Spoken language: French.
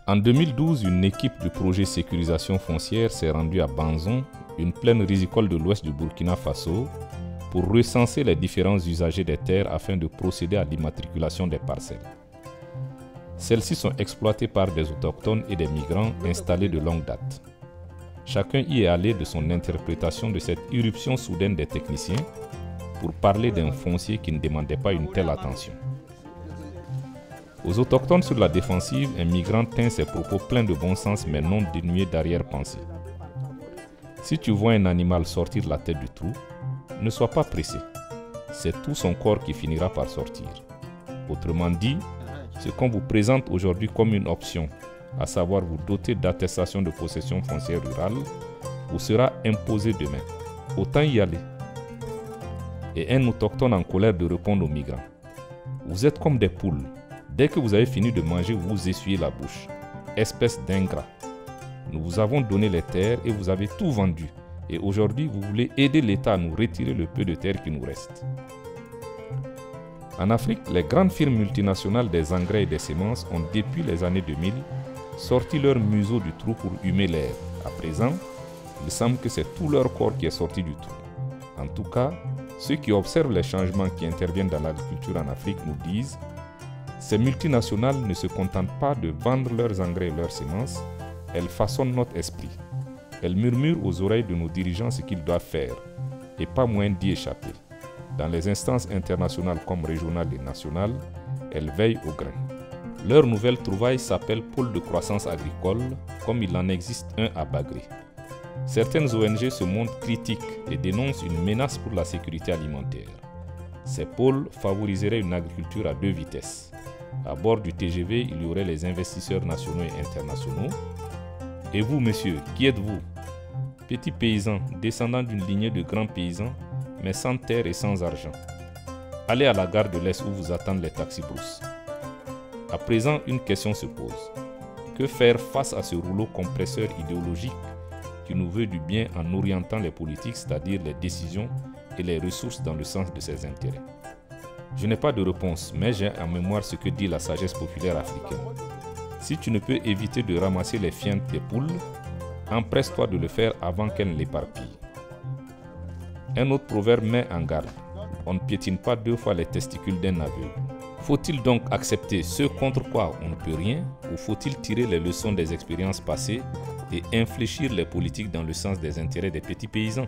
En 2012, une équipe du projet sécurisation foncière s'est rendue à Banzon, une plaine risicole de l'ouest du Burkina Faso, pour recenser les différents usagers des terres afin de procéder à l'immatriculation des parcelles. Celles-ci sont exploitées par des autochtones et des migrants installés de longue date. Chacun y est allé de son interprétation de cette irruption soudaine des techniciens pour parler d'un foncier qui ne demandait pas une telle attention. Aux autochtones sur la défensive, un migrant tint ses propos pleins de bon sens mais non dénués d'arrière-pensée. Si tu vois un animal sortir la tête du trou, ne sois pas pressé. C'est tout son corps qui finira par sortir. Autrement dit, ce qu'on vous présente aujourd'hui comme une option, à savoir vous doter d'attestation de possession foncière rurale, vous sera imposé demain. Autant y aller. Et un autochtone en colère de répondre aux migrants. Vous êtes comme des poules. Dès que vous avez fini de manger, vous vous essuyez la bouche. Espèce d'ingrat. Nous vous avons donné les terres et vous avez tout vendu. Et aujourd'hui, vous voulez aider l'État à nous retirer le peu de terre qui nous reste. En Afrique, les grandes firmes multinationales des engrais et des semences ont, depuis les années 2000, sorti leur museau du trou pour humer l'air. À présent, il semble que c'est tout leur corps qui est sorti du trou. En tout cas, ceux qui observent les changements qui interviennent dans l'agriculture en Afrique nous disent: ces multinationales ne se contentent pas de vendre leurs engrais et leurs semences, elles façonnent notre esprit. Elles murmurent aux oreilles de nos dirigeants ce qu'ils doivent faire, et pas moyen d'y échapper. Dans les instances internationales comme régionales et nationales, elles veillent au grain. Leur nouvelle trouvaille s'appelle Pôle de croissance agricole, comme il en existe un à Bagré. Certaines ONG se montrent critiques et dénoncent une menace pour la sécurité alimentaire. Ces pôles favoriseraient une agriculture à deux vitesses. À bord du TGV, il y aurait les investisseurs nationaux et internationaux. Et vous, monsieur, qui êtes-vous? Petit paysan, descendant d'une lignée de grands paysans, mais sans terre et sans argent. Allez à la gare de l'Est où vous attendent les taxis-brousses. À présent, une question se pose. Que faire face à ce rouleau compresseur idéologique qui nous veut du bien en orientant les politiques, c'est-à-dire les décisions et les ressources dans le sens de ses intérêts? Je n'ai pas de réponse, mais j'ai en mémoire ce que dit la sagesse populaire africaine. Si tu ne peux éviter de ramasser les fientes des poules, empresse-toi de le faire avant qu'elles ne l'éparpillent. Un autre proverbe met en garde: on ne piétine pas deux fois les testicules d'un aveugle. Faut-il donc accepter ce contre quoi on ne peut rien, ou faut-il tirer les leçons des expériences passées et infléchir les politiques dans le sens des intérêts des petits paysans?